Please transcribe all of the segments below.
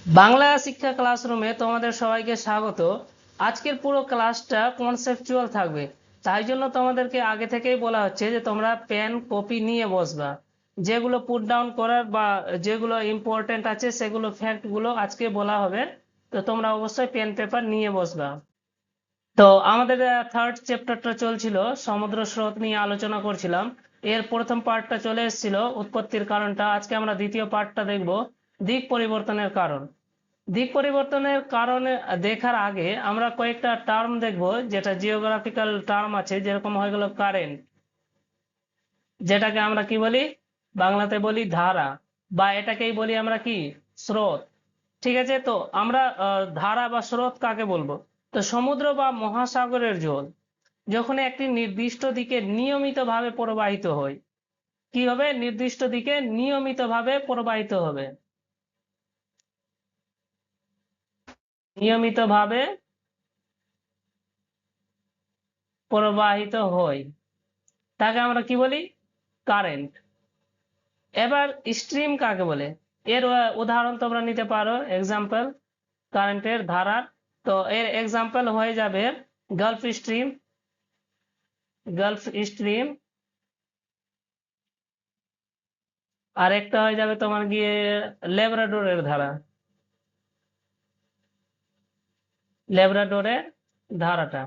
বাংলা শিক্ষা ক্লাসরুমে তোমাদের সবাইকে স্বাগত। আজকের পুরো ক্লাসটা কনসেপচুয়াল থাকবে, তাই জন্য তোমাদেরকে আগে থেকেই বলা হচ্ছে যে তোমরা পেন কপি নিয়ে বসবা। যেগুলো পুট ডাউন করার বা যেগুলো ইম্পর্টেন্ট আছে সেগুলো ফ্যাক্টগুলো আজকে বলা হবে, তো তোমরা অবশ্যই পেন পেপার নিয়ে বসবা। তো আমাদের থার্ড চ্যাপ্টারটা চলছিল, সমুদ্র স্রোত নিয়ে আলোচনা করছিলাম। এর প্রথম পার্টটা চলে এসেছিল উৎপত্তির কারণটা। আজকে আমরা দ্বিতীয় পার্টটা দেখব, দিক পরিবর্তনের কারণ। দিক পরিবর্তনের কারণে দেখার আগে আমরা কয়েকটা টার্ম দেখব, যেটা জিওগ্রাফিক্যাল টার্ম আছে, যেরকম হয়ে গেল কারেন্ট, যেটাকে আমরা কি বলি, বাংলাতে বলি ধারা, বা এটাকেই বলি আমরা কি, স্রোত। ঠিক আছে, তো আমরা ধারা বা স্রোত কাকে বলবো? তো সমুদ্র বা মহাসাগরের জল যখন একটি নির্দিষ্ট দিকে নিয়মিতভাবে প্রবাহিত হয়, কি হবে? নির্দিষ্ট দিকে নিয়মিতভাবে প্রবাহিত হবে, নিয়মিতভাবে প্রবাহিত হয়, তাকে আমরা কি বলি, কারেন্ট। এবার স্ট্রিম কাকে বলে? এর উদাহরণ তোমরা নিতে পারো, এক্সাম্পল কারেন্টের ধারার। তো এর এক্সাম্পল হয়ে যাবে গালফ স্ট্রিম, গালফ স্ট্রিম। আর একটা হয়ে যাবে তোমার গিয়ে লেব্রাডোরের ধারা, লেব্রাডোরের ধারাটা।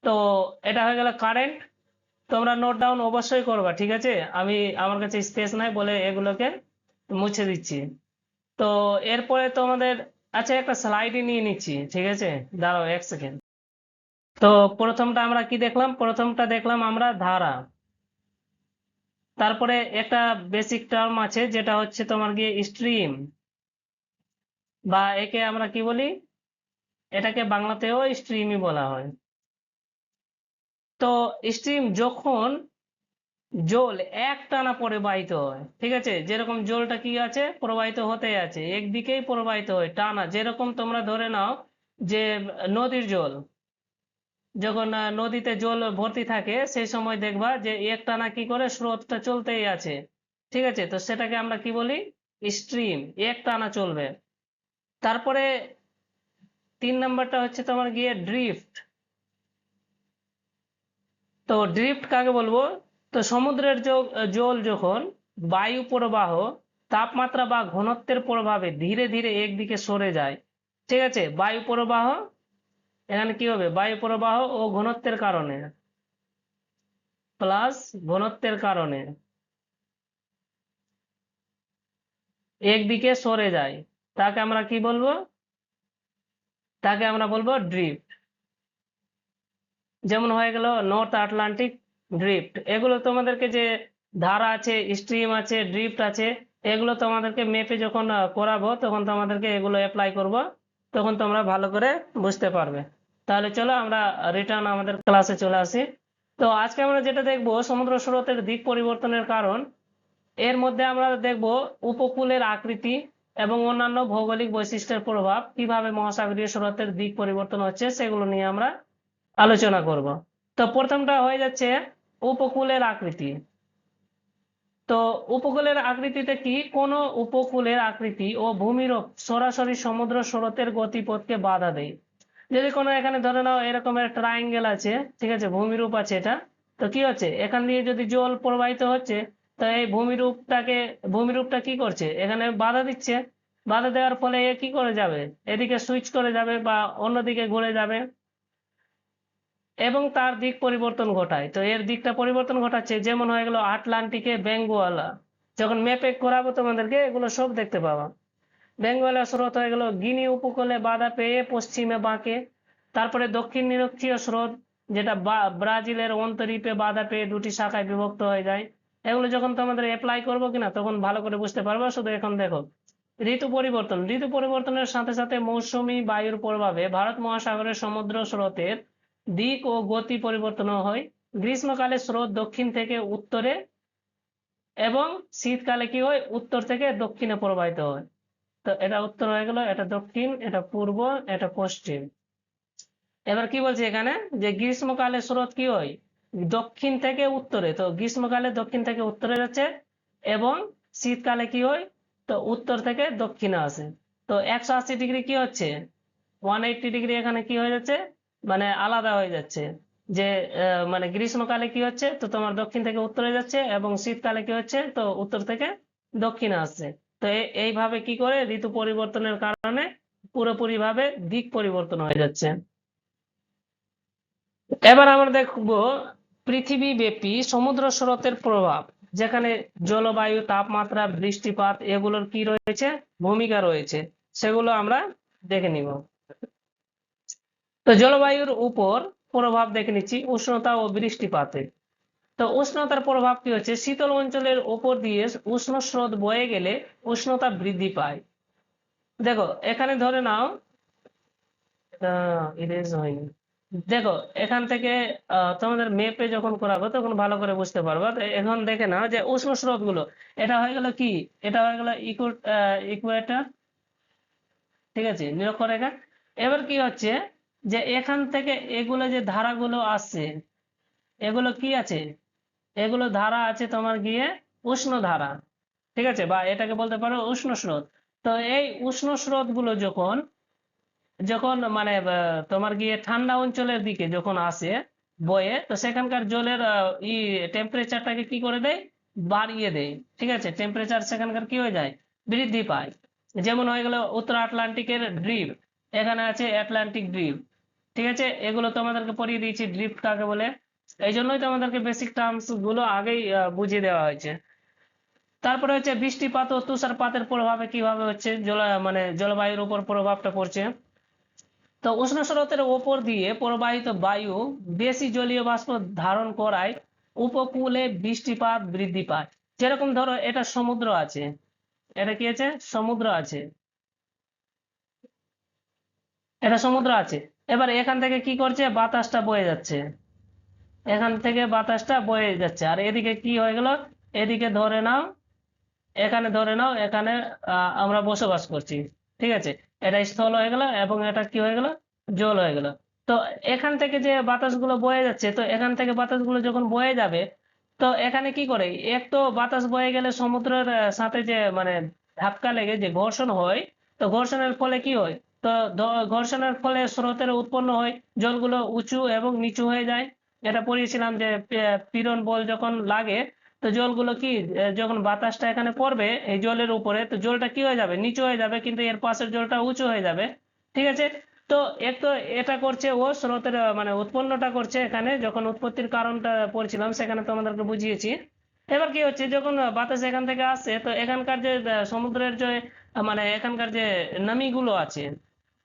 তো এটা হয়ে গেল কারেন্ট। তোমরা নোট ডাউন অবশ্যই করবা, ঠিক আছে? আমি আমার কাছে স্পেস নাই বলে এগুলোকে মুছে দিচ্ছি। তো এরপরে তোমাদের, আচ্ছা একটা স্লাইডই নিয়ে নিচ্ছি, ঠিক আছে? দাঁড়াও 1 সেকেন্ড। তো প্রথমটা আমরা কি দেখলাম? প্রথমটা দেখলাম আমরা ধারা। তারপরে একটা বেসিক টার্ম আছে যেটা হচ্ছে তোমার গিয়ে স্ট্রিম, বা একে আমরা কি বলি, এটাকে বাংলাতেও স্ট্রিমই বলা হয়। তো স্ট্রিম যখন জল একটানা প্রবাহিত হয়, ঠিক আছে, যেরকম জলটা কি আছে, প্রবাহিত হতে আছে, একদিকেই প্রবাহিত হয় টানা। যেরকম তোমরা ধরে নাও যে নদীর জল, যখন নদীতে জল ভর্তি থাকে সেই সময় দেখবা যে একটানা কি করে স্রোতটা চলতেই আছে, ঠিক আছে? তো সেটাকে আমরা কি বলি, স্ট্রিম, একটানা চলবে। তারপরে 3 নম্বরটা হচ্ছে তোমার গিয়ে ড্রিফট। তো ড্রিফট কাকে বলবো? তো সমুদ্রের জল যখন বায়ু প্রবাহ, তাপমাত্রা বা ঘনত্বের প্রভাবে ধীরে ধীরে একদিকে সরে যায়, ঠিক আছে, বায়ু প্রবাহ, এখানে কি হবে, বায়ু প্রবাহ ও ঘনত্বের কারণে, প্লাস ঘনত্বের কারণে একদিকে সরে যায়, তাকে আমরা কি বলবো, তাকে আমরা বলবো ড্রিফট। যেমন হয়ে গেল নর্থ আটলান্টিক ড্রিফট। এগুলো তোমাদেরকে যে ধারা আছে, স্ট্রিম আছে, ড্রিফট আছে, এগুলো তোমাদেরকে মেপে যখন করাবো তখন তোমাদেরকে এগুলো অ্যাপ্লাই করব, তখন তোমরা ভালো করে বুঝতে পারবে। তাহলে চলো আমরা রিটার্ন আমাদের ক্লাসে চলে আসি। তো আজকে আমরা যেটা দেখবো, সমুদ্র স্রোতের দিক পরিবর্তনের কারণ। এর মধ্যে আমরা দেখব উপকূলের আকৃতি এবং অন্যান্য ভৌগোলিক বৈশিষ্ট্যের প্রভাব, কিভাবে মহাসাগরীয় স্রোতের দিক পরিবর্তন হচ্ছে সেগুলো নিয়ে আমরা আলোচনা করব। তো প্রথমটা হয়ে যাচ্ছে উপকূলের আকৃতি। তো উপকূলের আকৃতিতে কি, কোন উপকূলের আকৃতি ও ভূমিরূপ সরাসরি সমুদ্র স্রোতের গতিপথকে বাধা দেয়। যদি কোনো এখানে ধরে নাও এরকমের ট্রায়াঙ্গেল আছে, ঠিক আছে, ভূমিরূপ আছে এটা, তো কি হচ্ছে, এখান দিয়ে যদি জল প্রবাহিত হচ্ছে, তো এই ভূমিরূপটা কি করছে, এখানে বাধা দিচ্ছে। বাধা দেওয়ার ফলে এ কি করে যাবে, এদিকে সুইচ করে যাবে বা অন্যদিকে ঘুরে যাবে, এবং তার দিক পরিবর্তন ঘটায়। তো এর দিকটা পরিবর্তন ঘটাচ্ছে, যেমন হয়ে গেল আটলান্টিকে বেঙ্গোয়ালা। যখন ম্যাপে করাবো তোমাদেরকে এগুলো সব দেখতে পাবা। বেঙ্গোয়ালা স্রোত হয়ে গেল গিনি উপকূলে বাধা পেয়ে পশ্চিমে বাঁকে। তারপরে দক্ষিণ নিরক্ষীয় স্রোত, যেটা ব্রাজিলের অন্তরীপে বাধা পেয়ে দুটি শাখায় বিভক্ত হয়ে যায়। এগুলো যখন তোমাদের অ্যাপ্লাই করবো কিনা তখন ভালো করে বুঝতে পারবো। শুধু এখন দেখো ঋতু পরিবর্তন। ঋতু পরিবর্তনের সাথে সাথে মৌসুমী বায়ুর প্রভাবে ভারত মহাসাগরের সমুদ্র স্রোতের দিক ও গতি পরিবর্তন হয়। গ্রীষ্মকালে স্রোত দক্ষিণ থেকে উত্তরে এবং শীতকালে কি হয়, উত্তর থেকে দক্ষিণে প্রবাহিত হয়। তো এটা উত্তর হয়ে গেল, এটা দক্ষিণ, এটা পূর্ব, এটা পশ্চিম। এবার কি বলছে এখানে, যে গ্রীষ্মকালে স্রোত কি হয়, দক্ষিণ থেকে উত্তরে। তো গ্রীষ্মকালে দক্ষিণ থেকে উত্তরে যাচ্ছে, এবং শীতকালে কি হয়, তো উত্তর থেকে দক্ষিণে আসে। তো 180 ডিগ্রি কি হচ্ছে, 180 ডিগ্রি এখানে কি হয়ে যাচ্ছে, মানে আলাদা হয়ে যাচ্ছে। যে মানে গ্রীষ্মকালে কি হচ্ছে, তো তোমার দক্ষিণ থেকে উত্তরে যাচ্ছে, এবং শীতকালে কি হচ্ছে, তো উত্তর থেকে দক্ষিণে আসছে। তো এইভাবে কি করে ঋতু পরিবর্তনের কারণে পুরোপুরি ভাবে দিক পরিবর্তন হয়ে যাচ্ছে। এবার আমরা দেখবো পৃথিবীব্যাপী সমুদ্র স্রোতের প্রভাব, যেখানে জলবায়ু, তাপমাত্রা, বৃষ্টিপাত এগুলোর কি রয়েছে, ভূমিকা রয়েছে, সেগুলো আমরা দেখে নিব। তো জলবায়ুর উপর প্রভাব দেখে নিচ্ছি, উষ্ণতা ও বৃষ্টিপাতে। তো উষ্ণতার প্রভাব কি হচ্ছে, শীতল অঞ্চলের উপর দিয়ে উষ্ণ স্রোত বয়ে গেলে উষ্ণতা বৃদ্ধি পায়। দেখো এখানে ধরে নাও, ইরেজ হয়নি, দেখো এখান থেকে তোমাদের মেপে যখন করাবো তখন ভালো করে বুঝতে পারবো। তো এখন দেখে নাও যে উষ্ণ স্রোত গুলো, এটা হয়ে গেল কি, এটা হয়ে গেল ইকুয়েটর, ঠিক আছে, নিরক্ষরেখা। এবার কি হচ্ছে, যে এখান থেকে এগুলো যে ধারাগুলো আসছে, এগুলো কি আছে, এগুলো ধারা আছে তোমার গিয়ে উষ্ণ ধারা, ঠিক আছে, বা এটাকে বলতে পারো উষ্ণ স্রোত। তো এই উষ্ণ স্রোত গুলো যখন যখন মানে তোমার গিয়ে ঠান্ডা অঞ্চলের দিকে যখন আসে বয়ে, তো সেখানকার জলের টেম্পারেচারটাকে কি করে দেয়, বাড়িয়ে দেয়, ঠিক আছে, টেম্পারেচার সেখানকার কি হয়ে যায়, বৃদ্ধি পায়। যেমন হয়ে গেল উত্তর আটলান্টিকের ড্রিফট, এখানে আছে আটলান্টিক ড্রিফট, ঠিক আছে, এগুলো তোমাদেরকে পড়িয়ে দিয়েছি ড্রিফট কাকে বলে। এই জন্যই তোমাদেরকে বেসিক টার্মস গুলো আগেই বুঝিয়ে দেওয়া হয়েছে। তারপরে হচ্ছে বৃষ্টিপাত ও তুষারপাতের প্রভাবে কিভাবে হচ্ছে মানে জলবায়ুর উপর প্রভাবটা পড়ছে। তো উষ্ণ স্রোতের ওপর দিয়ে প্রবাহিত বায়ু বেশি জলীয় বাষ্প ধারণ করায় উপকূলে বৃষ্টিপাত বৃদ্ধি পায়। যেরকম ধরো এটা সমুদ্র আছে, এটা কি আছে, সমুদ্র আছে, এটা সমুদ্র আছে। এবার এখান থেকে কি করছে, বাতাসটা বয়ে যাচ্ছে, এখান থেকে বাতাসটা বয়ে যাচ্ছে, আর এদিকে কি হয়ে গেল, এদিকে ধরে নাও, এখানে ধরে নাও, এখানে আমরা বসবাস করছি, ঠিক আছে, এটা স্থল হয়ে গেল এবং এটা কি হয়ে গেল, জল হয়ে গেল। তো এখান থেকে যে বাতাসগুলো বয়ে যাচ্ছে, তো এখান থেকে বাতাসগুলো যখন বয়ে যাবে, তো এখানে কি করে, এক তো বাতাস বয়ে গেলে সমুদ্রের সাথে যে মানে ধাক্কা লেগে যে ঘর্ষণ হয়, তো ঘর্ষণের ফলে কি হয়, তো ঘর্ষণের ফলে স্রোতের উৎপন্ন হয়, জলগুলো উঁচু এবং নিচু হয়ে যায়। এটা পড়িয়েছিলাম যে পীড়ন বল যখন লাগে, তো জলগুলো কি যখন বাতাসটা এখানে পড়বে এই জলের উপরে, তো জলটা কি হয়ে যাবে, নিচু হয়ে যাবে, কিন্তু এর পাশের জলটা উঁচু হয়ে যাবে, ঠিক আছে। তো এক তো এটা করছে ও স্রোতের মানে উৎপন্নটা করছে, এখানে যখন উৎপত্তির কারণটা পড়ছিলাম সেখানে তোমাদেরকে বুঝিয়েছি। এবার কি হচ্ছে, যখন বাতাস এখান থেকে আসছে, তো এখানকার যে সমুদ্রের যে মানে এখানকার যে নামিগুলো আছে,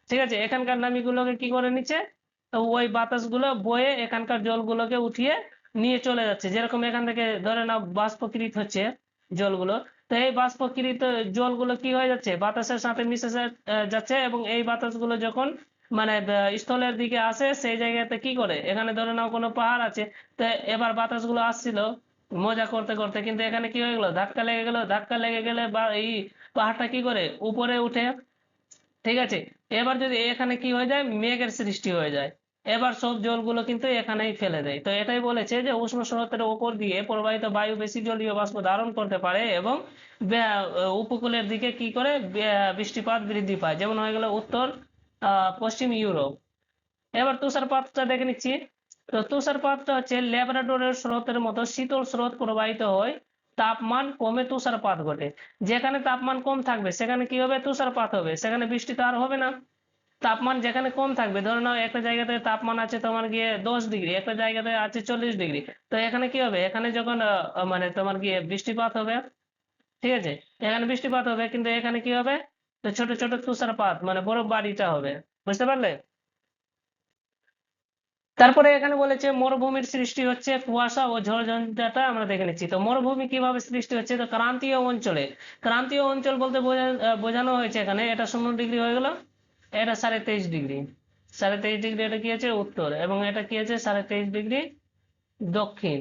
ঠিক আছে, এখানকার নামিগুলোকে কি করে নিচ্ছে, তো ওই বাতাসগুলো বয়ে এখানকার জলগুলোকে উঠিয়ে নিয়ে চলে যাচ্ছে। যেরকম এখান থেকে ধরে নাও বাষ্পীকৃত হচ্ছে জলগুলো, তো এই বাষ্পীকৃত জলগুলো কি হয়ে যাচ্ছে, বাতাসের সাথে মিশে যাচ্ছে, এবং এই বাতাসগুলো যখন মানে স্থলের দিকে আসে, সেই জায়গাতে কি করে, এখানে ধরে নাও কোনো পাহাড় আছে, তো এবার বাতাসগুলো আসছিল মজা করতে করতে, কিন্তু এখানে কি হয়ে গেল, ধাক্কা লেগে গেল, ধাক্কা লেগে গেলে বা এই পাহাড়টা কি করে উপরে উঠে, ঠিক আছে। এবার যদি এখানে কি হয়ে যায়, মেঘের সৃষ্টি হয়ে যায়, এবার সব জলগুলো কিন্তু এখানেই ফেলে দেয়। তো এটাই বলেছে যে উষ্ণ স্রোতের উপর দিয়ে প্রবাহিত বায়ু বেশি জলীয় বাষ্প ধারণ করতে পারে এবং উপকূলের দিকে কি করে বৃষ্টিপাত বৃদ্ধি পায়, যেমন হয়ে গেল উত্তর পশ্চিম ইউরোপ। এবার তুষারপাতটা দেখে নিচ্ছি। তো তুষারপাতটা হচ্ছে ল্যাব্রাডরের স্রোতের মতো শীতল স্রোত প্রবাহিত হয়, তাপমান কমে তুষারপাত ঘটে। যেখানে তাপমান কম থাকবে সেখানে কি হবে, তুষারপাত হবে, সেখানে বৃষ্টি তো আর হবে না। তাপমান যেখানে কম থাকবে, ধরে নাও একটা জায়গাতে তাপমান আছে তোমার গিয়ে 10 ডিগ্রি, একটা জায়গাতে আছে 40 ডিগ্রি, তো এখানে কি হবে, এখানে যখন মানে তোমার গিয়ে বৃষ্টিপাত হবে, ঠিক আছে, এখানে বৃষ্টিপাত হবে, কিন্তু এখানে কি হবে, তো ছোট ছোট তুষারপাত মানে বরফ বাড়িটা হবে, বুঝতে পারলে। তারপরে এখানে বলেছে মরুভূমির সৃষ্টি হচ্ছে কুয়াশা ও ঝড় ঝঞ্ঝাটা আমরা দেখে নিচ্ছি। তো মরুভূমি কিভাবে সৃষ্টি হচ্ছে, তো ক্রান্তীয় অঞ্চলে, ক্রান্তীয় অঞ্চল বলতে বোঝানো হয়েছে এখানে, এটা 0 ডিগ্রি হয়ে গেল, এটা 23.5 ডিগ্রি, 23.5 ডিগ্রি, এটা কি আছে উত্তর, এবং এটা কি আছে 23.5 ডিগ্রি দক্ষিণ।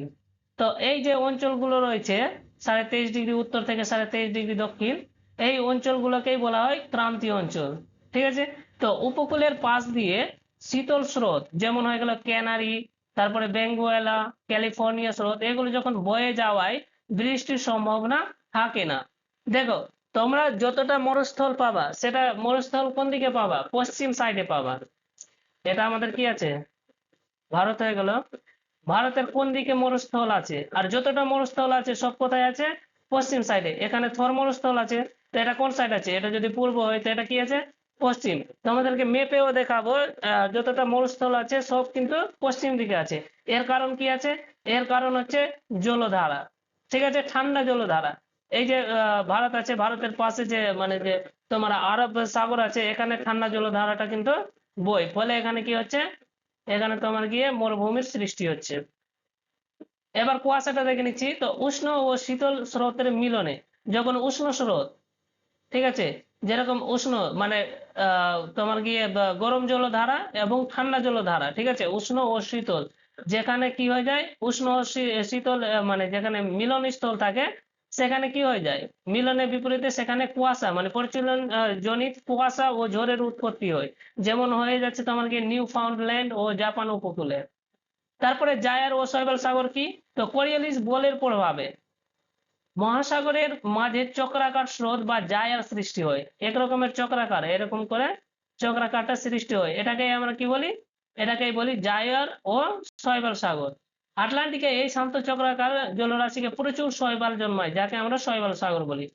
তো এই যে অঞ্চলগুলো রয়েছে 23.5 ডিগ্রি উত্তর থেকে 23.5 ডিগ্রি দক্ষিণ, এই অঞ্চলগুলোকেই বলা হয় ক্রান্তীয় অঞ্চল, ঠিক আছে। তো উপকূলের পাশ দিয়ে শীতল স্রোত, যেমন হয়ে গেল ক্যানারি, তারপরে বেঙ্গুয়েলা, ক্যালিফোর্নিয়া স্রোত, এগুলো যখন বয়ে যাওয়ায় বৃষ্টির সম্ভাবনা থাকে না। দেখো তোমরা যতটা মরুস্থল পাবা সেটা মরুস্থল কোন দিকে পাবা, পশ্চিম সাইডে পাবা। এটা আমাদের কি আছে, ভারত হয়ে গেল। ভারতের কোন দিকে মরুস্থল আছে, আর যতটা মরুস্থল আছে সব কোথায় আছে, পশ্চিম সাইডে। এখানে থর মরুস্থল আছে, তো এটা কোন সাইড আছে, এটা যদি পূর্ব হয় তো এটা কি আছে, পশ্চিম। তোমাদেরকে মেপেও দেখাবো যতটা মরুস্থল আছে সব কিন্তু পশ্চিম দিকে আছে। এর কারণ কি আছে, এর কারণ হচ্ছে জলধারা, ঠিক আছে, ঠান্ডা জলধারা। এই যে ভারত আছে, ভারতের পাশে যে মানে যে তোমার আরব সাগর আছে, এখানে ঠান্ডা জলধারাটা কিন্তু বই, ফলে এখানে কি হচ্ছে, এখানে তোমার গিয়ে মরুভূমির সৃষ্টি হচ্ছে। এবার কুয়াশাটা দেখে নিচ্ছি, তো উষ্ণ ও শীতল স্রোতের মিলনে যখন উষ্ণ স্রোত, ঠিক আছে, যেরকম উষ্ণ মানে তোমার গিয়ে গরম জলধারা এবং ঠান্ডা জলধারা, ঠিক আছে, উষ্ণ ও শীতল, যেখানে কি হয়ে যায়, উষ্ণ ও শীতল মানে যেখানে মিলন স্থল থাকে সেখানে কি হয়ে যায়, মিলনের বিপরীতে সেখানে কুয়াশা মানে পরিচলন জনিত কুয়াশা ও ঝড়ের উৎপত্তি হয়। যেমন হয়ে যাচ্ছে তোমার গিয়ে নিউ ফাউন্ডল্যান্ড ও জাপান উপকূলে। তারপরে জায়ার ও শৈবাল সাগর কি, তো কোরিয়ালিস বলের প্রভাবে মহাসাগরের মাঝে চক্রাকার স্রোত বা জায়ার সৃষ্টি হয়, এক রকমের চক্রাকার, এরকম করে চক্রাকারটা সৃষ্টি হয়, এটাকে আমরা কি বলি, এটাকেই বলি জায়ার ও শৈবাল সাগর। আটলান্টিকে এই শান্ত চক্রাকার জলরাশিকে প্রচুর শৈবাল জন্মায়, যাকে আমরা শৈবাল সাগর বলি।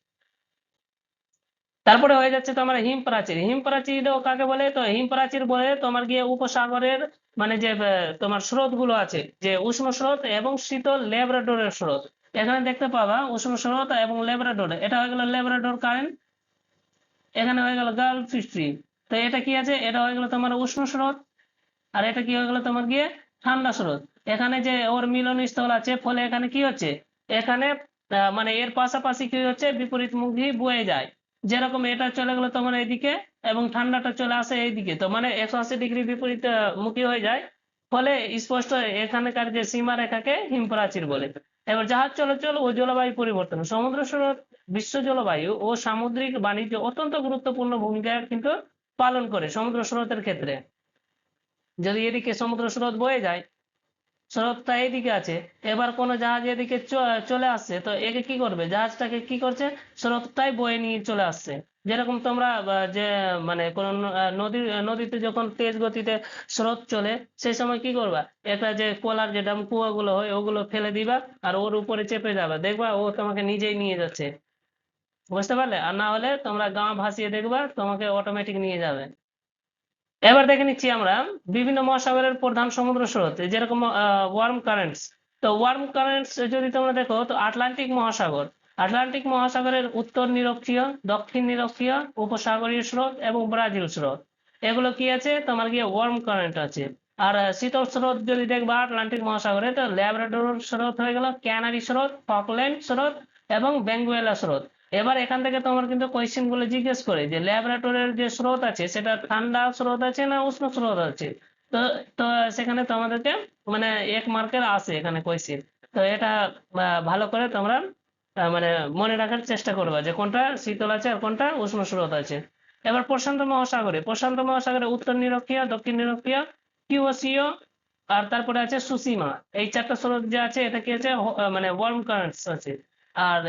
তারপরে হয়ে যাচ্ছে তোমার হিম প্রাচীর, হিম প্রাচীর কাকে বলে, তো হিম প্রাচীর বলে তোমার গিয়ে উপসাগরের মানে যে তোমার স্রোত গুলো আছে, যে উষ্ণ স্রোত এবং শীতল ল্যাব্রাডোরের স্রোত। এখানে দেখতে পাবা উষ্ণ স্রোত এবং ল্যাব্রাডোর, এটা হয়ে গেল ল্যাব্রাডোর কারেন্ট, এখানে হয়ে গেল গালফ স্ট্রিম। তো এটা কি আছে, এটা হয়ে গেল তোমার উষ্ণ স্রোত, আর এটা কি হয়ে গেল তোমার গিয়ে ঠান্ডা স্রোত। এখানে যে ওর মিলন স্থল আছে, ফলে এখানে কি হচ্ছে, এখানে মানে এর পাশাপাশি কি হচ্ছে, বিপরীত মুখী বয়ে যায়। যেরকম এটা চলে গেল তোমার এইদিকে এবং ঠান্ডাটা চলে আসে এইদিকে, তো মানে 180 ডিগ্রি বিপরীত মুখী হয়ে যায়। ফলে স্পষ্ট এখানকার যে সীমা রেখাকে হিমপ্রাচীর বলে। এবার জাহাজ চলাচল ও জলবায়ু পরিবর্তন, সমুদ্র স্রোত বিশ্ব জলবায়ু ও সামুদ্রিক বাণিজ্য অত্যন্ত গুরুত্বপূর্ণ ভূমিকা কিন্তু পালন করে সমুদ্র স্রোতের ক্ষেত্রে। যদি এদিকে সমুদ্র স্রোত বয়ে যায়, স্রোতটা এইদিকে আছে, এবার কোন জাহাজ এদিকে চলে আসছে, তো একে কি করবে, জাহাজটাকে কি করছে, স্রোতটাই বয়ে নিয়ে চলে আসছে। যেরকম তোমরা যে মানে কোন নদীতে যখন তেজ গতিতে স্রোত চলে, সেই সময় কি করবা, একটা যে কলার যে ডাম কুয়া গুলো হয় ওগুলো ফেলে দিবা, আর ওর উপরে চেপে যাবে, দেখবা ও তোমাকে নিজেই নিয়ে যাচ্ছে। বুঝতে পারলে, আর না হলে তোমরা গা ভাসিয়ে দেখবা তোমাকে অটোমেটিক নিয়ে যাবে। এবার দেখে নিচ্ছি আমরা বিভিন্ন মহাসাগরের প্রধান সমুদ্র স্রোত, যেরকম ওয়ার্ম কারেন্টস। তো ওয়ার্ম কারেন্টস যদি তোমরা দেখো, তো আটলান্টিক মহাসাগর, আটলান্টিক মহাসাগরের উত্তর নিরক্ষীয়, দক্ষিণ নিরক্ষীয়, উপসাগরীয় স্রোত এবং ব্রাজিল স্রোত, এগুলো কি আছে তোমার গিয়ে ওয়ার্ম কারেন্ট আছে। আর শীতল স্রোত যদি দেখবা আটলান্টিক মহাসাগরে, তো ল্যাব্রাডোর স্রোত হয়ে গেল, ক্যানারি স্রোত, ফকল্যান্ড স্রোত এবং বেঙ্গুয়েলা স্রোত। এবার এখান থেকে তোমার কিন্তু কোয়েশ্চেন গুলো জিজ্ঞেস করে যে ল্যাবরেটরির যে স্রোত আছে সেটা ঠান্ডা স্রোত আছে না উষ্ণ স্রোত আছে। তো তো সেখানে তোমাদেরকে মানে 1 মার্কের আসে এখানে কোয়েশ্চেন। তো এটা ভালো করে তোমরা মানে মনে রাখার চেষ্টা করবে যে কোনটা শীতল আছে আর কোনটা উষ্ণ স্রোত আছে। এবার প্রশান্ত মহাসাগরে, প্রশান্ত মহাসাগরে উত্তর নিরক্ষীয়, দক্ষিণ নিরক্ষীয়, কিউওসিও, আর তারপরে আছে সুসীমা। এই 4টা স্রোত যে আছে এটা কি আছে, মানে ওয়ার্ম কারেন্টস আছে। আর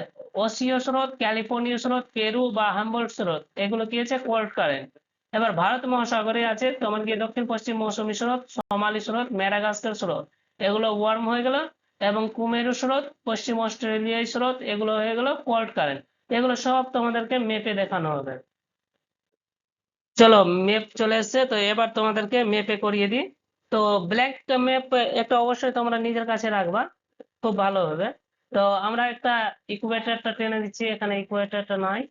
ওসিও স্রোত, ক্যালিফোর্নিয়া স্রোত, পেরু বা হাম্বলট স্রোত, এগুলো কি আছে কোল্ড কারেন্ট। এবার ভারত মহাসাগরে আছে তোমার কি দক্ষিণ পশ্চিম মৌসুমী স্রোত, সোমালি স্রোত, ম্যাডাগাস্কার স্রোত, এগুলো ওয়ার্ম হয়ে গেল। এবং কুমেরু স্রোত, পশ্চিম অস্ট্রেলিয়ায় স্রোত, এগুলো হয়ে গেল কোল্ড কারেন্ট। এগুলো সব তোমাদেরকে মেপে দেখানো হবে। চলো, মেপ চলে এসেছে, তো এবার তোমাদেরকে মেপে করিয়ে দিই। তো ব্ল্যাঙ্ক ম্যাপ একটা অবশ্যই তোমরা নিজের কাছে রাখবা, খুব ভালো হবে। তো আমরা একটা ইকুয়েটরটা টেনে দিচ্ছি, এখানে ইকুয়েটরটা নাই,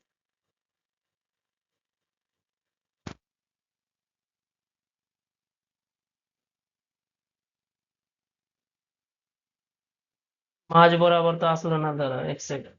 মাঝ বরাবর তো আসলো না, ধরো 1 সেকেন্ড।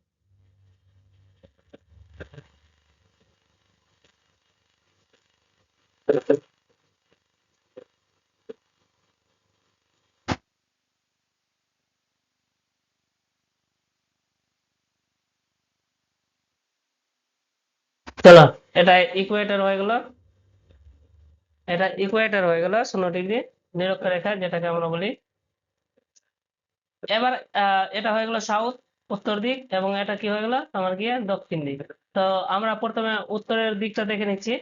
চলো, এটা ইকুয়েটর হয়ে গেল, এটা ইকুয়েটর হয়ে গেল 0 ডিগ্রি নিরক্ষরেখা যেটাকে আমরা বলি। এবার এটা হয়ে গেল সাউথ, উত্তর দিক, এবং এটা কি হয়ে গেল আমার গিয়ে দক্ষিণ দিক। তো আমরা প্রথমে উত্তরের দিকটা দেখে নিচ্ছি।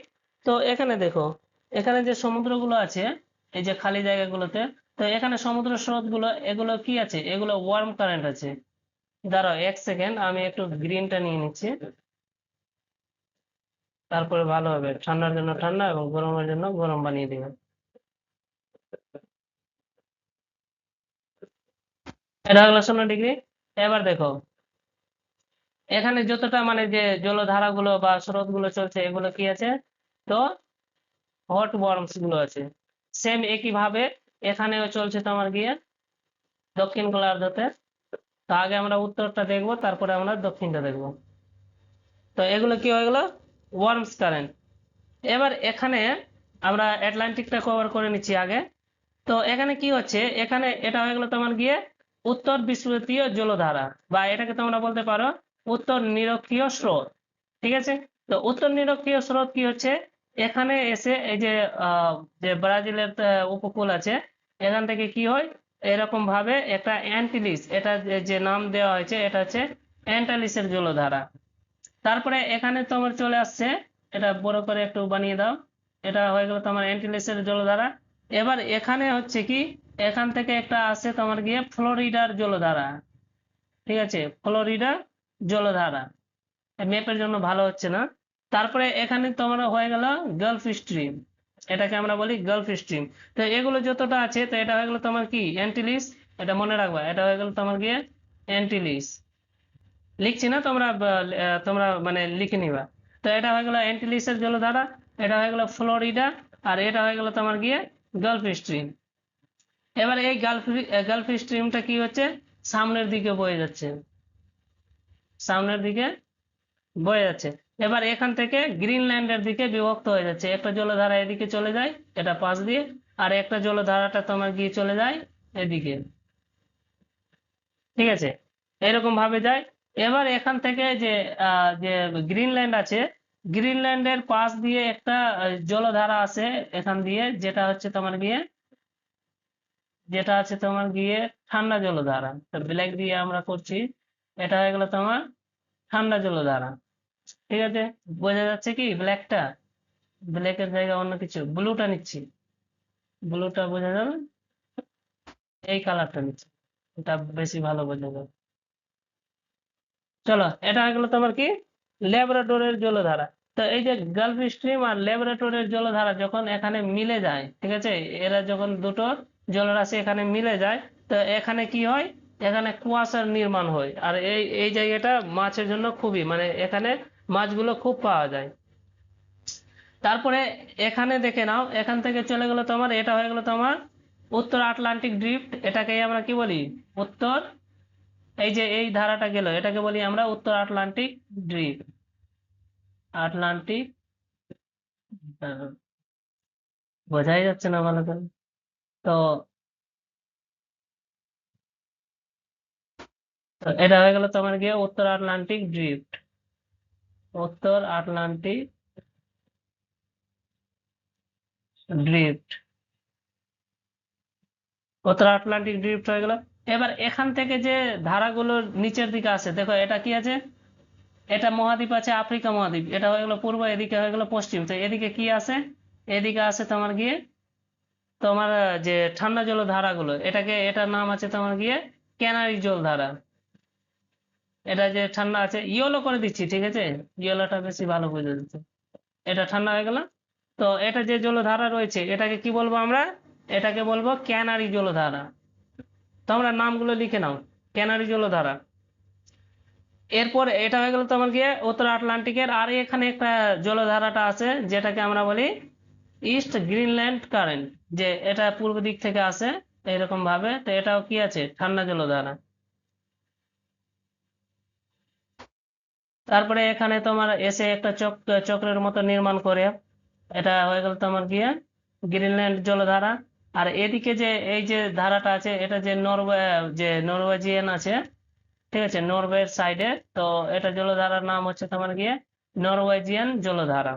তো এখানে দেখো, এখানে যে সমুদ্রগুলো আছে, এই যে খালি জায়গাগুলোতে, তো এখানে সমুদ্র স্রোতগুলো এগুলো কি আছে, এগুলো ওয়ার্ম কারেন্ট আছে। দাঁড়াও 1 সেকেন্ড, আমি একটু গ্রিনটা নিয়ে নিচ্ছি, তারপরে ভালো হবে। ঠান্ডার জন্য ঠান্ডা এবং গরমের জন্য গরম বানিয়ে দিবে। এটা হলো 0 ডিগ্রি। এবার দেখো, এখানে যতটা মানে যে জলধারাগুলো বা স্রোতগুলো চলছে, এগুলো কি আছে, তো হট ওয়ার্মস গুলো আছে। সেম একই ভাবে এখানেও চলছে তোমার গিয়ে দক্ষিণ গোলার্ধতে। তো আগে আমরা উত্তরটা দেখবো, তারপরে আমরা দক্ষিণটা দেখবো। তো এগুলো কি হয়ে গেল, ওয়ার্মস কারেন্ট। এবার এখানে আমরা আটলান্টিকটা কভার করে নিচ্ছি আগে। তো এখানে কি হচ্ছে, এখানে এটা হয়ে গেল তোমার গিয়ে উত্তর বিস্মৃতীয় জলধারা, বা এটাকে তোমরা বলতে পারো উত্তর নিরক্ষীয় স্রোত। ঠিক আছে। তো উত্তর নিরক্ষীয় স্রোত কি হচ্ছে, এখানে এসে এই যে যে ব্রাজিলের উপকূল আছে, এখান থেকে কি হয়, এরকম ভাবে একটা অ্যান্টিলিস, এটা যে নাম দেওয়া হয়েছে, এটা হচ্ছে অ্যান্টালিসের জলধারা। তারপরে এখানে তোমার চলে আসছে, এটা বড় করে একটু বানিয়ে দাও, এটা হয়ে গেল তোমার অ্যান্টিলিসের জলধারা। এবার এখানে হচ্ছে কি, এখান থেকে একটা আসছে তোমার গিয়ে ফ্লোরিডার জলধারা। ঠিক আছে, ফ্লোরিডা জলধারা। ম্যাপের জন্য ভালো হচ্ছে না। তারপরে এখানে তোমার হয়ে গেল গালফ স্ট্রিম, এটাকে আমরা বলি গালফ স্ট্রিম। তো এগুলো যতটা আছে, তো এটা হয়ে গেল তোমার কি অ্যান্টিলিস, এটা মনে রাখবা, এটা হয়ে গেল তোমার গিয়ে অ্যান্টিলিস। লিখছি না, তোমরা তোমরা মানে লিখে নিবা। তো এটা হয়ে গেল অ্যান্টিলিসের জলধারা, এটা হয়ে গেল ফ্লোরিডা, আর এটা হয়ে গেল তোমার গিয়ে গালফ স্ট্রিম। এবার এই গালফ স্ট্রিমটা কি হচ্ছে, সামনের দিকে বয়ে যাচ্ছে, সামনের দিকে বয়ে যাচ্ছে। এবার এখান থেকে গ্রিনল্যান্ডের দিকে বিভক্ত হয়ে যাচ্ছে, একটা জলধারা এদিকে চলে যায় এটা পাশ দিয়ে, আর একটা জলধারাটা তোমার গিয়ে চলে যায় এদিকে। ঠিক আছে, এরকম ভাবে যায়। এবার এখান থেকে যে যে গ্রিনল্যান্ড আছে, গ্রিনল্যান্ডের পাশ দিয়ে একটা জলধারা আছে এখান দিয়ে, যেটা হচ্ছে তোমার গিয়ে, যেটা আছে তোমার গিয়ে ঠান্ডা জলধারা। তো ব্ল্যাক দিয়ে আমরা করছি, এটা হয়ে গেল তোমার ঠান্ডা জলধারা। ঠিক আছে, বোঝা যাচ্ছে কি ব্ল্যাকটা, ব্ল্যাকের জায়গায় অন্য কিছু ব্লুটা নিচ্ছি, ব্লুটা বোঝা যাবে, এই কালারটা নিচ্ছি, এটা বেশি ভালো বোঝা যাবে। চলো, এটা হয়ে গেল তোমার কি ল্যাবরেটরের জলধারা। তো এই যে গালফ স্ট্রিম আর ল্যাবরেটরের জলধারা যখন এখানে মিলে যায়, ঠিক আছে, এরা যখন দুটো জলরাশি এখানে মিলে যায়, তো এখানে কি হয়, এখানে কুয়াশার নির্মাণ হয়। আর এই এই জায়গাটা মাছের জন্য খুবই মানে এখানে মাছগুলো খুব পাওয়া যায়। তারপরে এখানে দেখে নাও, এখান থেকে চলে গেল তোমার, এটা হয়ে গেল তোমার উত্তর আটলান্টিক ড্রিফট। এটাকেই আমরা কি বলি, উত্তর, এই যে এই ধারাটা গেল, এটাকে বলি আমরা উত্তর আটলান্টিক ড্রিফট। আটলান্টিক, বোঝাই যাচ্ছে না ভালো করে। তো তো এটা হয়ে গেল তোমার গিয়ে উত্তর আটলান্টিক ড্রিফট, উত্তর আটলান্টিক ড্রিফট, উত্তর আটলান্টিক ড্রিফট হয়ে গেল। এবার এখান থেকে যে ধারাগুলো নিচের দিকে আছে, দেখো এটা কি আছে, এটা মহাদ্বীপ আছে, আফ্রিকা মহাদ্বীপ, এটা হয়ে গেল পূর্ব, এদিকে হয়ে গেল পশ্চিম। তো এদিকে কি আছে, এদিকে আছে তোমার গিয়ে তোমার যে ঠান্ডা জল ধারাগুলো, এটাকে, এটার নাম আছে তোমার গিয়ে ক্যানারি জল ধারা। এটা যে ঠান্ডা আছে, ইয়েলো করে দিচ্ছি, ঠিক আছে, ইয়েলোটা বেশি ভালো বোঝা যাচ্ছে। এটা ঠান্ডা হয়ে গেল। তো এটা যে জলধারা রয়েছে, এটাকে কি বলবো আমরা, এটাকে বলবো ক্যানারি জলধারা। তোমরা নামগুলো লিখে নাও, ক্যানারি জলধারা। এরপর এটা হয়ে গেল তোমার গিয়ে উত্তর আটলান্টিকের। আর এখানে একটা জলধারাটা আছে যেটাকে আমরা বলি ইস্ট গ্রিনল্যান্ড কারেন্ট, যে এটা পূর্ব দিক থেকে আসে এরকম ভাবে। তো এটাও কি আছে, ঠান্ডা জলধারা। তারপরে এখানে তোমার এসে একটা চক্রের মতো নির্মাণ করে, এটা হয়ে গেল তোমার গিয়ে গ্রিনল্যান্ড জলধারা। আর এদিকে যে এই যে ধারাটা আছে, এটা যে নরওয়ে, যে নরওয়েজিয়ান আছে, ঠিক আছে, নরওয়ের সাইডে। তো এটা জলধারার নাম হচ্ছে তোমার গিয়ে নরওয়েজিয়ান জলধারা।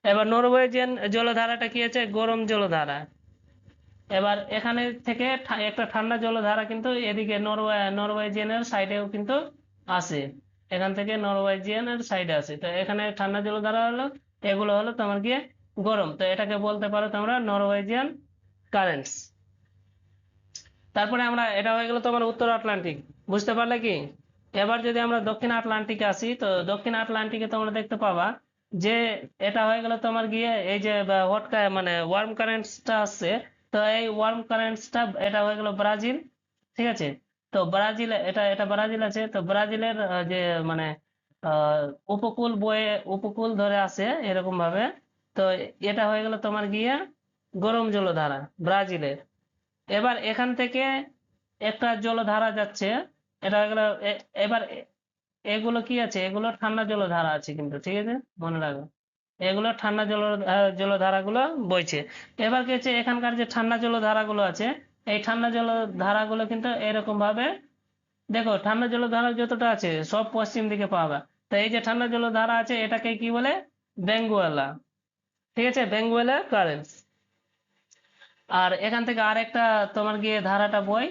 এবার নরওয়েজিয়ান জলধারাটা কি আছে, গরম জলধারা। এবার এখানে থেকে একটা ঠান্ডা জলধারা কিন্তু এদিকে নরওয়েজিয়ানের সাইডেও কিন্তু আছে। এখান থেকে নরওয়েজিয়ানের সাইডে আছে। তো এখানে ঠান্ডা জলধারা হলো, এগুলো হলো তোমার গিয়ে গরম। তো এটাকে বলতে পারো তোমরা নরওয়েজিয়ান কারেন্টস। তারপরে আমরা, এটা হয়ে গেল তোমার উত্তর আটলান্টিক, বুঝতে পারলে কি? এবার যদি আমরা দক্ষিণ আটলান্টিকে আসি, তো দক্ষিণ আটলান্টিকে তোমরা দেখতে পাবা যে এটা হয়ে গেল তোমার গিয়ে এই যে হট, মানে ওয়ার্ম কারেন্টসটা আসছে। তো এই ওয়ার্ম কারেন্টসটা এটা হয়ে গেল ব্রাজিল, ঠিক আছে? তো ব্রাজিল, এটা এটা ব্রাজিল আছে। তো ব্রাজিলের যে মানে আহ উপকূল বয়ে, উপকূল ধরে আসে এরকম ভাবে। তো এটা হয়ে গেল তোমার গিয়ে গরম জলধারা ব্রাজিলের। এবার এখান থেকে একটা জলধারা যাচ্ছে, এটা হয়ে গেল এবার এগুলো কি আছে, এগুলো ঠান্ডা জলধারা আছে কিন্তু, ঠিক আছে, মনে রাখো এগুলো ঠান্ডা জলধারাগুলো বইছে। এবার কি হচ্ছে, এখানকার যে ঠান্ডা জলধারাগুলো আছে, এই ঠান্ডা জলধারাগুলো কিন্তু এরকম ভাবে, দেখো ঠান্ডা জলধারা যতটা আছে সব পশ্চিম দিকে পাবা। তো এই যে ঠান্ডা জলধারা আছে এটাকে কি বলে, বেঙ্গুয়েলা, ঠিক আছে, বেঙ্গুয়েলা কারেন্টস। আর এখান থেকে আরেকটা তোমার গিয়ে ধারাটা বই,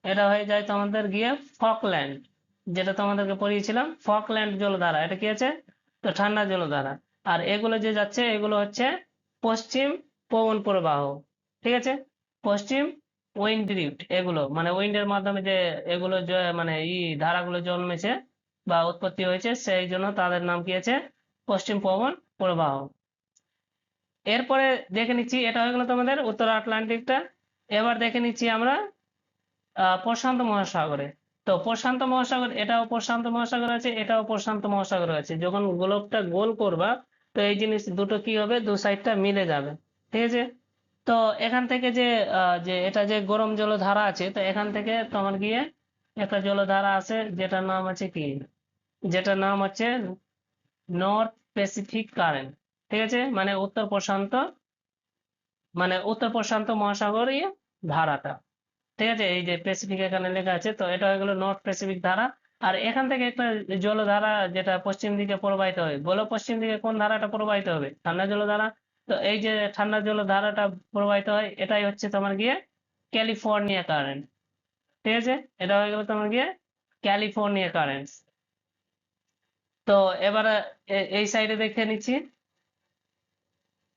এটা হয়ে যায় তোমাদের গিয়ে ফকল্যান্ড, যেটা তোমাদেরকে পড়িয়েছিলাম, ফকল্যান্ড জলধারা। এটা কি আছে, তো ঠান্ডা জলধারা। আর এগুলো যে যাচ্ছে এগুলো হচ্ছে পশ্চিম পবন প্রবাহ, ঠিক আছে, পশ্চিম উইন্ড ড্রিফট। এগুলো মানে উইন্ডের মাধ্যমে যে এগুলো মানে ধারাগুলো জন্মেছে বা উৎপত্তি হয়েছে, সেই জন্য তাদের নাম কি আছে, পশ্চিম পবন প্রবাহ। এরপরে দেখে নিচ্ছি, এটা হয়ে গেল তোমাদের উত্তর আটলান্টিকটা। এবার দেখে নিচ্ছি আমরা প্রশান্ত মহাসাগরে। তো প্রশান্ত মহাসাগর, এটাও প্রশান্ত মহাসাগর আছে, এটাও প্রশান্ত মহাসাগর আছে। যখন গোলকটা গোল করবা, তো এই জিনিস দুটো কি হবে, দু সাইডটা মিলে যাবে, ঠিক আছে। তো এখান থেকে যে যে এটা যে গরম জলধারা আছে, তো এখান থেকে তোমার গিয়ে একটা জলধারা আছে যেটার নাম আছে কি, যেটার নাম হচ্ছে নর্থ প্যাসিফিক কারেন্ট, ঠিক আছে, মানে উত্তর প্রশান্ত মহাসাগরীয় ধারাটা, ঠিক আছে। এই যে প্যাসিফিক এখানে লেখা আছে, তো এটা হয়ে গেল নর্থ প্যাসিফিক ধারা। আর এখান থেকে একটা জলধারা যেটা পশ্চিম দিকে প্রবাহিত হয়, বলো পশ্চিম দিকে কোন ধারাটা প্রবাহিত হবে, ঠান্ডা জলধারা। তো এই যে ঠান্ডা জলধারাটা প্রবাহিত হয়, এটাই হচ্ছে তোমার গিয়ে ক্যালিফোর্নিয়া কারেন্ট, ঠিক আছে। এটা হয়ে গেল তোমার গিয়ে ক্যালিফোর্নিয়া কারেন্টস। তো এবারে এই সাইডে দেখে নিচ্ছি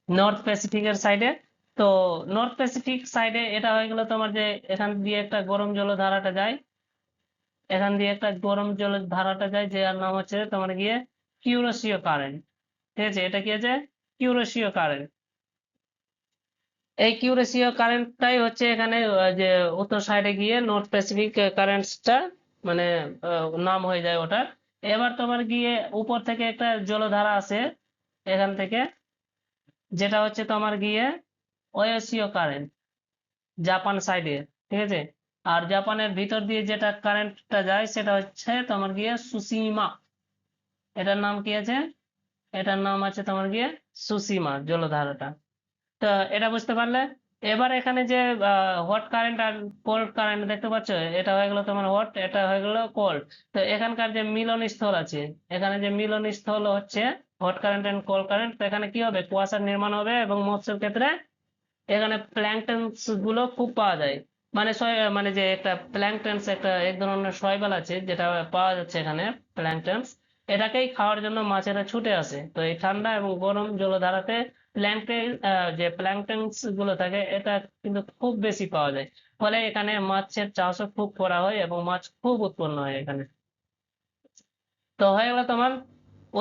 নর্থ প্যাসিফিকের সাইডে। তো নর্থ প্যাসিফিক সাইডে এটা হয়ে গেল তোমার যে এখান দিয়ে একটা গরম জলধারাটা যায়, এখান দিয়ে একটা গরম জলের ধারাটা যায়, যে আর নাম হচ্ছে তোমার গিয়ে কিউরোসীয় কারেন্ট, ঠিক আছে। এটা কি আছে, কিউরোসীয় কারেন্ট। এই কিউরোসীয় কারেন্টটাই হচ্ছে এখানে যে উত্তর সাইডে গিয়ে নর্থ প্যাসিফিক কারেন্টসটা মানে নাম হয়ে যায় ওটার। এবার তোমার গিয়ে উপর থেকে একটা জলধারা আছে এখান থেকে, যেটা হচ্ছে তোমার গিয়ে ওয়েসীয় কারেন্ট, জাপান সাইডে, ঠিক আছে। আর জাপানের ভিতর দিয়ে যেটা কারেন্টটা যায় সেটা হচ্ছে তোমার গিয়ে সুসিমা, এটার নাম কি আছে, এটার নাম আছে তোমার গিয়ে সুসিমা জলধারাটা। তো এটা বুঝতে পারলে। এবার এখানে যে হট কারেন্ট আর কোল্ড কারেন্ট দেখতে পাচ্ছ, এটা হয়ে গেল তোমার হট, এটা হয়ে গেল কোল্ড। তো এখানকার যে মিলন স্থল আছে, এখানে যে মিলন স্থল হচ্ছে hot current and cold current, তো এখানে কি হবে, কুয়াশার নির্মাণ হবে, এবং মৎস্যের ক্ষেত্রে এখানে প্ল্যাঙ্কটনস গুলো খুব পাওয়া যায়। মানে মানে যে একটা প্ল্যাঙ্কটনস, একটা এক ধরনের শৈবাল আছে যেটা পাওয়া যাচ্ছে এখানে, প্ল্যাঙ্কটনস। এটাকেই খাওয়ার জন্য মাছেরা ছুটে আসে। তো এই ঠান্ডা এবং গরম জলধারাতে প্ল্যাঙ্কটন, যে প্ল্যাঙ্কটনস গুলো থাকে, এটা কিন্তু খুব বেশি পাওয়া যায়। ফলে এখানে মাছের চাষও খুব করা হয় এবং মাছ খুব উৎপন্ন হয় এখানে। তো হয়ে গেল তোমার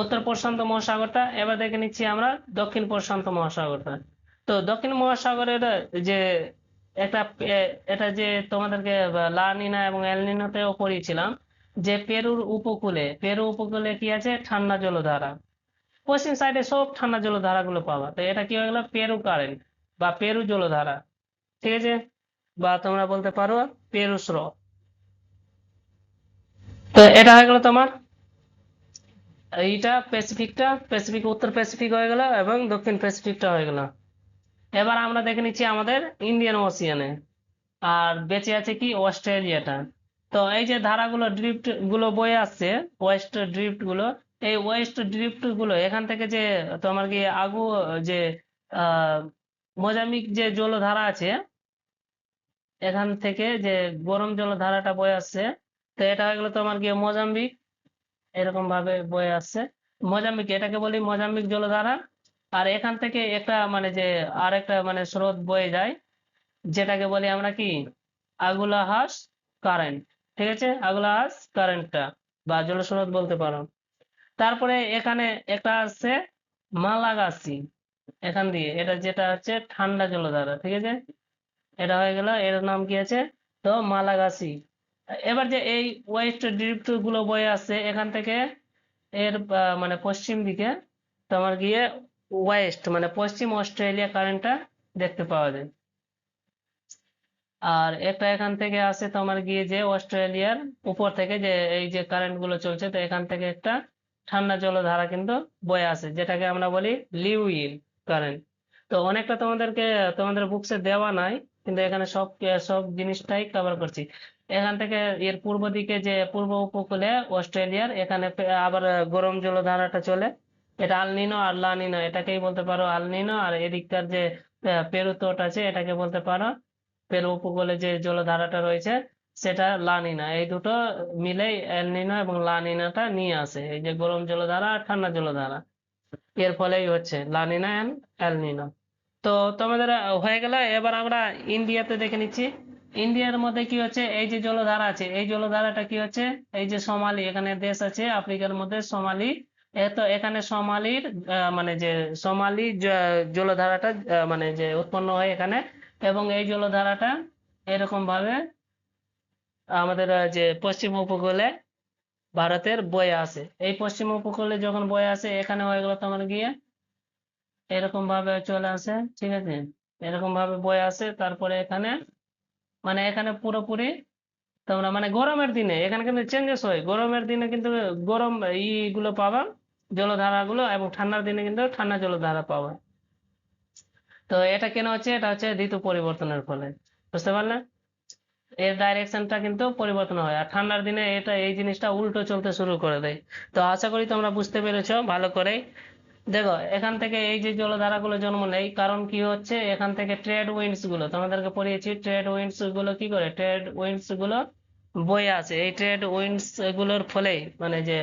উত্তর প্রশান্ত মহাসাগরটা। এবার দেখে নিচ্ছি আমরা দক্ষিণ প্রশান্ত মহাসাগরটা। তো দক্ষিণ মহাসাগরের যে একটা এটা যে তোমাদেরকে লা নিনা এবং এল নিনাতেও পড়িয়েছিলাম, যে পেরু উপকূলে কি আছে, ঠান্ডা জলধারা। পশ্চিম সাইডে সব ঠান্ডা জলধারা গুলো পাবা। তো এটা কি হয়ে গেল, পেরু কারেন্ট বা পেরু জলধারা, ঠিক আছে, বা তোমরা বলতে পারো পেরু স্রোত। তো এটা হয়ে গেল তোমার এইটা প্যাসিফিক উত্তর প্যাসিফিক হয়ে গেল এবং দক্ষিণ প্যাসিফিকটা হয়ে গেল। এবার আমরা দেখে নিচ্ছি আমাদের ইন্ডিয়ান ওশিয়ানে, আর বেঁচে আছে কি অস্ট্রেলিয়াটা। তো এই যে ধারাগুলো ড্রিফট গুলো বয়ে আসছে, ওয়েস্ট ড্রিফট গুলো, এই ওয়েস্ট ড্রিফট গুলো এখান থেকে যে তোমার কি যে আহ মোজাম্বিক যে জলধারা আছে, এখান থেকে যে গরম জলধারাটা বয়ে আসছে, তো এটা হয়ে গেল তোমার গিয়ে মোজাম্বিক। এরকম ভাবে বয়ে আসছে। মোজাম্বিক, এটাকে বলি মোজাম্বিক জলধারা। আর এখান থেকে একটা মানে যে আরেকটা মানে স্রোত বয়ে যায়, যেটাকে বলি আমরা কি আগুলাহাস কারেন্ট। ঠিক আছে, আগুলাহাস কারেন্টটা বা জলস্রোত বলতে পারো। তারপরে এখানে একটা আছে মালাগাছি, এখান দিয়ে এটা যেটা হচ্ছে ঠান্ডা জলধারা। ঠিক আছে, এটা হয়ে গেল, এর নাম কি আছে তো মালাগাছি। এবার যে এই ওয়েস্ট ড্রিফট গুলো বয়ে আসছে এখান থেকে, এর মানে পশ্চিম দিকে তোমার গিয়ে ওয়েস্ট মানে পশ্চিম অস্ট্রেলিয়া কারেন্টটা দেখতে পাওয়া যায়। আর একটা এখান থেকে আসে তোমার গিয়ে যে অস্ট্রেলিয়ার উপর থেকে যে এই যে কারেন্ট গুলো চলছে, তো এখান থেকে একটা ঠান্ডা জলধারা কিন্তু বয়ে আসে, যেটাকে আমরা বলি লিউইল কারেন্ট। তো অনেকটা তোমাদেরকে তোমাদের বুকসে দেওয়া নাই, কিন্তু এখানে সব সব জিনিসটাই কভার করছি। এখান থেকে এর পূর্ব দিকে যে পূর্ব উপকূলে অস্ট্রেলিয়ার এখানে আবার গরম জলধারাটা চলে, এটা আলনিনো আর লানিনো, এটাকেই বলতে পারো আলনিনো। আর এদিককার যে পেরু তট আছে এটাকে বলতে পারো পেরু উপকূলে যে জলধারাটা রয়েছে সেটা লানিনা। এই দুটো মিলেই এল নিনো এবং লানিনাটা নিয়ে আসে, এই যে গরম জলধারা আর ঠান্ডা জলধারা, এর ফলেই হচ্ছে লানিনা এন্ড এল নিনো। তো তোমাদের হয়ে গেল। এবার আমরা ইন্ডিয়াতে দেখে নিচ্ছি। ইন্ডিয়ার মধ্যে কি হচ্ছে, এই যে জলধারা আছে এই জলধারাটা কি হচ্ছে, এই যে সোমালি, এখানে দেশ আছে আফ্রিকার মধ্যে সোমালি। তো এখানে সোমালির মানে যে সোমালি জলধারাটা মানে যে উৎপন্ন হয় এখানে, এবং এই জলধারাটা এরকম ভাবে আমাদের যে পশ্চিম উপকূলে ভারতের বয়ে আসে। এই পশ্চিম উপকূলে যখন বয়ে আসে এখানে হয়ে গেল তোমার গিয়ে এরকম ভাবে চলে আসে। ঠিক আছে, এরকম ভাবে বয়ে আসে, তারপরে এখানে মানে এখানে পুরোপুরি তোমরা মানে গরমের দিনে এখানে কিন্তু চেঞ্জেস হয়, গরমের দিনে কিন্তু গরম গুলো পাবা জলধারা গুলো, এবং ঠান্ডার দিনে কিন্তু ঠান্ডা জলধারা পাবা। তো এটা কেন হচ্ছে, এটা হচ্ছে ঋতু পরিবর্তনের ফলে, বুঝতে পারলে? এর ডাইরেকশনটা কিন্তু পরিবর্তন হয়, আর ঠান্ডার দিনে এটা এই জিনিসটা উল্টো চলতে শুরু করে দেয়। তো আশা করি তোমরা বুঝতে পেরেছো ভালো করেই। দেখো এখান থেকে এই যে জলধারাগুলো জন্ম নেয়, কারণ কি হচ্ছে, এখান থেকে ট্রেড উইন্ডস গুলো তোমাদেরকে পড়িয়েছি, ট্রেড উইন্ডস গুলো কি করে, ট্রেড উইন্ডস গুলো বয়ে আসে। এই ট্রেড উইন্ডস গুলোর ফলেই মানে যে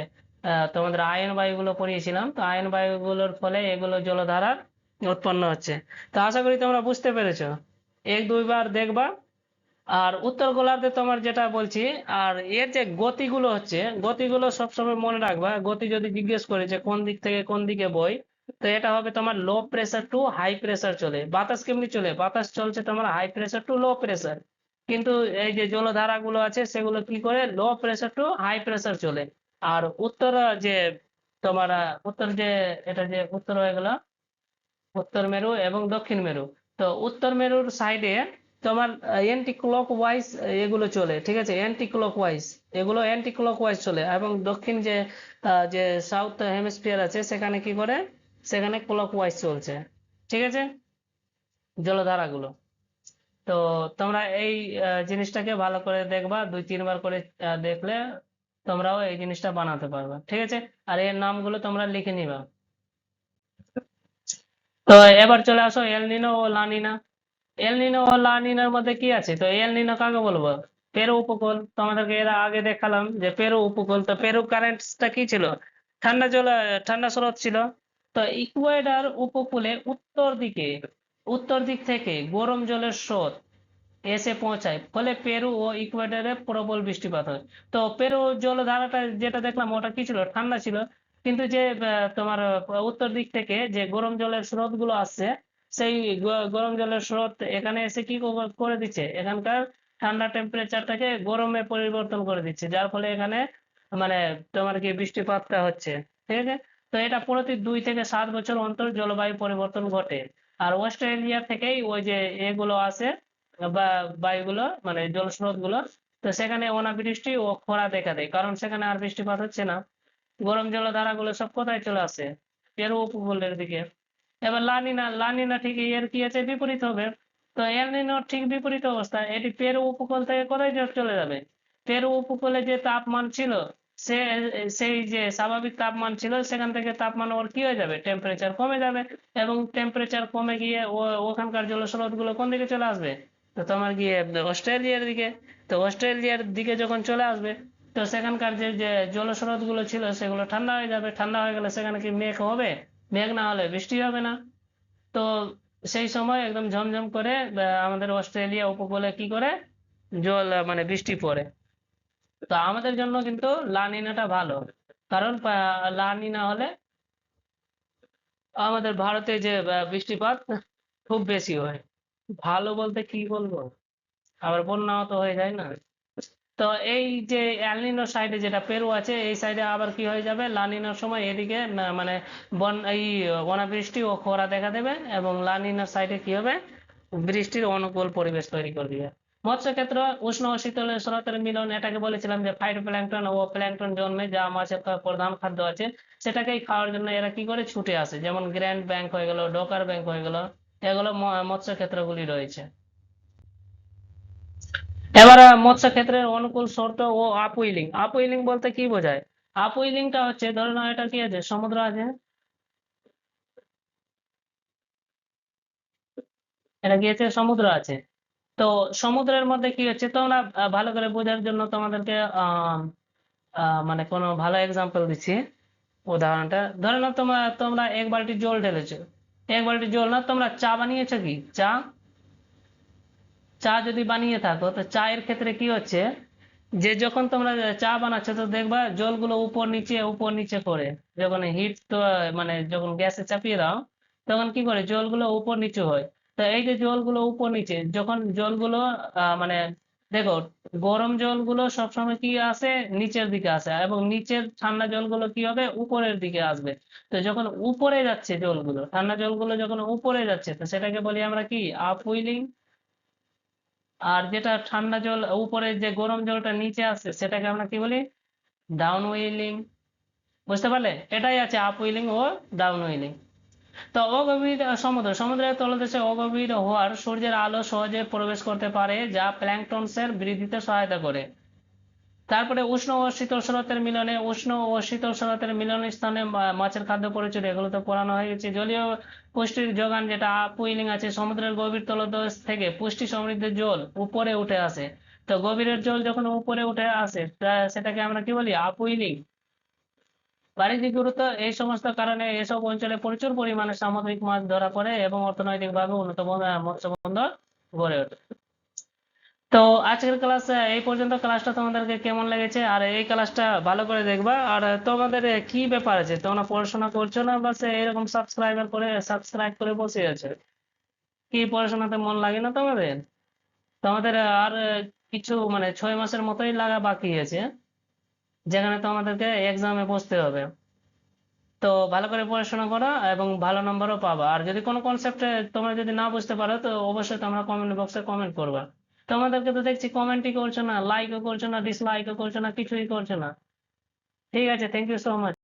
তোমাদের আয়ন বায়ুগুলো পড়িয়েছিলাম, তো আয়ন বায়ুগুলোর ফলে এগুলো জলধারা উৎপন্ন হচ্ছে। তো আশা করি তোমরা বুঝতে পেরেছো, এক দুইবার দেখবা। আর উত্তর গোলার্ধে তোমার যেটা বলছি, আর এর যে গতিগুলো হচ্ছে, গতিগুলো সবসময় মনে রাখবা। গতি যদি জিজ্ঞেস করে যে কোন দিক থেকে কোন দিকে বই, তো এটা হবে তোমার low pressure to high pressure চলে। বাতাস কেমনি চলে, বাতাস চলছে তোমার high pressure to low pressure, কিন্তু এই যে জলধারা গুলো আছে সেগুলো কি করে low pressure to high pressure চলে। আর উত্তর যে তোমার উত্তর যে এটা যে উত্তর হয়ে গেল উত্তর মেরু এবং দক্ষিণ মেরু। তো উত্তর মেরুর সাইডে তোমার অ্যান্টি ক্লক ওয়াইজ এগুলো চলে। ঠিক আছে, অ্যান্টি ক্লক ওয়াইজ, এগুলো অ্যান্টি ক্লক ওয়াইজ চলে, এবং দক্ষিণ যে যে সাউথ হেমিস্ফিয়ার আছে সেখানে কি করে, সেখানে ক্লক ওয়াইজ চলছে। ঠিক আছে, জলধারাগুলো। তো তোমরা এই জিনিসটাকে ভালো করে দেখবা, দুই তিনবার করে দেখলে তোমরাও এই জিনিসটা বানাতে পারবে। ঠিক আছে, আর এর নামগুলো তোমরা লিখে নিবা। তো এবার চলে আসো এল নিনো ও লানিনা। এল নিনো ও লা নিনোর মধ্যে কি আছে, তো এল নিনো কাকে বলবো, পেরু উপকূল। তোমাদেরকে এর আগে দেখালাম যে পেরু উপকূল, তো পেরু কারেন্টসটা কি ছিল, ঠান্ডা জল, ঠান্ডা স্রোত ছিল। তো ইকুয়েডর উপকূলে উত্তর দিক থেকে গরম জলের স্রোত এসে পৌঁছায়, ফলে পেরু ও ইকুয়েডরে প্রবল বৃষ্টিপাত হয়। তো পেরু জলধারাটা যেটা দেখলাম ওটা কি ছিল, ঠান্ডা ছিল, কিন্তু যে তোমার উত্তর দিক থেকে যে গরম জলের স্রোত গুলো আসছে, সেই গরম জলের স্রোত এখানে এসে কি করে দিচ্ছে, এখানকার ঠান্ডা টেম্পারেচারটাকে গরমে পরিবর্তন করে দিচ্ছে, যার ফলে এখানে মানে তোমার কি বৃষ্টিপাতটা হচ্ছে। ঠিক আছে, তো এটা প্রতি 2 থেকে 7 বছর অন্তর জলবায়ু পরিবর্তন ঘটে। আর অস্ট্রেলিয়া থেকেই ওই যে এগুলো আসে বা বায়ুগুলো মানে জলস্রোত গুলো, তো সেখানে অনাবৃষ্টি ও খরা দেখা দেয়, কারণ সেখানে আর বৃষ্টিপাত হচ্ছে না। গরম জলধারা গুলো সব কোথায় চলে আসে, পেরু উপকূলের দিকে। এবার লানিনা, লানিনা ঠিক এর কি আছে, বিপরীত হবে। তো এল নিনোর ঠিক বিপরীত অবস্থা, এটি পেরু উপকূল থেকে কোথায় চলে যাবে, পেরু উপকূলে যে তাপমান ছিল সে সেই যে স্বাভাবিক তাপমান ছিল সেখান থেকে তাপমান ওর কি হয়ে যাবে, টেম্পারেচার কমে যাবে, এবং টেম্পারেচার কমে গিয়ে ওখানকার জলস্রোত গুলো কোন দিকে চলে আসবে, তো তোমার গিয়ে অস্ট্রেলিয়ার দিকে। তো অস্ট্রেলিয়ার দিকে যখন চলে আসবে, তো সেখানকার যে যে জলস্রোত গুলো ছিল সেগুলো ঠান্ডা হয়ে যাবে, ঠান্ডা হয়ে গেলে সেখানে কি মেঘ হবে? মেঘ না হলে বৃষ্টি হবে না। তো সেই সময় একদম ঝমঝম করে আমাদের অস্ট্রেলিয়া উপকূলে কি করে জল মানে বৃষ্টি পড়ে। তো আমাদের জন্য কিন্তু লা নিনাটা ভালো, কারণ লা নিনা হলে আমাদের ভারতে যে বৃষ্টিপাত খুব বেশি হয়। ভালো বলতে কি বলবো, আবার বন্যাও তো হয়ে যায় না। তো এই যে এলনিনো সাইডে যেটা পেরু আছে, এই সাইডে আবার কি হয়ে যাবে, লানিনার সময় এদিকে মানে এই অনাবৃষ্টি ও খরা দেখা দেবে, এবং লানিনার সাইডে কি হবে, বৃষ্টির অনুকূল পরিবেশ তৈরি করবে। মৎস্য ক্ষেত্র উষ্ণ ও শীতলের স্রোতের মিলন, এটাকে বলেছিলাম যে ফাইটোপ্ল্যাঙ্কটন ও প্ল্যাঙ্কটন জন্মে, যা মাছের প্রধান খাদ্য আছে, সেটাকেই খাওয়ার জন্য এরা কি করে ছুটে আসে, যেমন গ্র্যান্ড ব্যাংক হয়ে গেল, ডোকার ব্যাংক হয়ে গেল, এগুলো মৎস্য ক্ষেত্রগুলি রয়েছে। এবার মৎস্য ক্ষেত্রের অনুকূল শর্ত ও আপউইলিং। আপউইলিং বলতে কি বোঝায়? আপউইলিংটা হচ্ছে, ধরে নাও এটা কি আছে, সমুদ্র আছে, এটা কি আছে, সমুদ্র আছে। তো সমুদ্রের মধ্যে কি হচ্ছে, তোমরা ভালো করে বোঝার জন্য তোমাদেরকে আহ মানে কোনো ভালো এক্সাম্পল দিচ্ছি। উদাহরণটা ধরে নাও, তোমরা তোমরা এক বালতি জল ঢেলেছো, এক বালতি জল না, তোমরা চা বানিয়েছো, কি চা, চা যদি বানিয়ে থাকো, তো চায়ের ক্ষেত্রে কি হচ্ছে, যে যখন তোমরা চা বানাচ্ছ, তো দেখবা জলগুলো উপর নিচে করে, যখন হিট তো মানে যখন গ্যাসে চাপিয়ে দাও, তখন কি করে জলগুলো উপর নিচে হয়। তো এই যে জলগুলো উপর নিচে, যখন জলগুলো মানে দেখো, গরম জলগুলো সবসময় কি আসে, নিচের দিকে আসে, এবং নিচের ঠান্ডা জলগুলো কি হবে, উপরের দিকে আসবে। তো যখন উপরে যাচ্ছে জলগুলো, ঠান্ডা জলগুলো যখন উপরে যাচ্ছে, তো সেটাকে বলি আমরা কি, আপউইলিং। আর যেটা ঠান্ডা জল উপরে, যে গরম জলটা নিচে আসছে, সেটাকে আমরা কি বলি, ডাউন উইলিং। বুঝতে পারলে, এটাই আছে আপ উইলিং ও ডাউন উইলিং। তো অগভীর সমুদ্রের তলদেশে অগভীর হওয়ার সূর্যের আলো সহজে প্রবেশ করতে পারে, যা প্ল্যাঙ্কটনসের বৃদ্ধিতে সহায়তা করে। তারপরে উষ্ণ ও শীতল স্রোতের মিলনে, উষ্ণ ও শীতল স্রোতের মিলন স্থানে মাছের খাদ্য পরিচয়, এগুলো তো পড়ানো হয়ে গেছে। জলীয় পুষ্টির যোগান, যেটা আপউইলিং আছে, সমুদ্রের গভীর তলদেশ থেকে পুষ্টি সমৃদ্ধ জল উপরে উঠে আসে। তো গভীরের জল যখন উপরে উঠে আসে, সেটাকে আমরা কি বলি, আপউইলিং। বাণিজ্যিক গুরুত্ব, এই সমস্ত কারণে এসব অঞ্চলে প্রচুর পরিমাণে সামুদ্রিক মাছ ধরা পড়ে এবং অর্থনৈতিকভাবে উন্নত মৎস্য বন্দর গড়ে ওঠে। তো আজকের ক্লাস এই পর্যন্ত। ক্লাসটা তোমাদেরকে কেমন লেগেছে, আর এই ক্লাসটা ভালো করে দেখবা। আর তোমাদের কি ব্যাপার আছে, তোমরা পড়াশোনা করছো না, বাস এরকম সাবস্ক্রাইব করে বসে আছো? কি পড়াশোনাতে মন লাগে না তোমাদের? তোমাদের আর কিছু মানে 6 মাসের মতোই লাগা বাকি আছে, যেখানে তোমাদেরকে এক্সামে বসতে হবে। তো ভালো করে পড়াশোনা করো এবং ভালো নম্বরও পাবা। আর যদি কোনো কনসেপ্টে তোমরা যদি না বুঝতে পারো, তো অবশ্যই তোমরা কমেন্ট বক্সে কমেন্ট করবা। তোমাদেরকে তো দেখছি কমেন্টই করছো না, লাইকও করছো না, ডিসলাইকও করছো না, কিছুই করছো না। ঠিক আছে, থ্যাংক ইউ সো মাচ।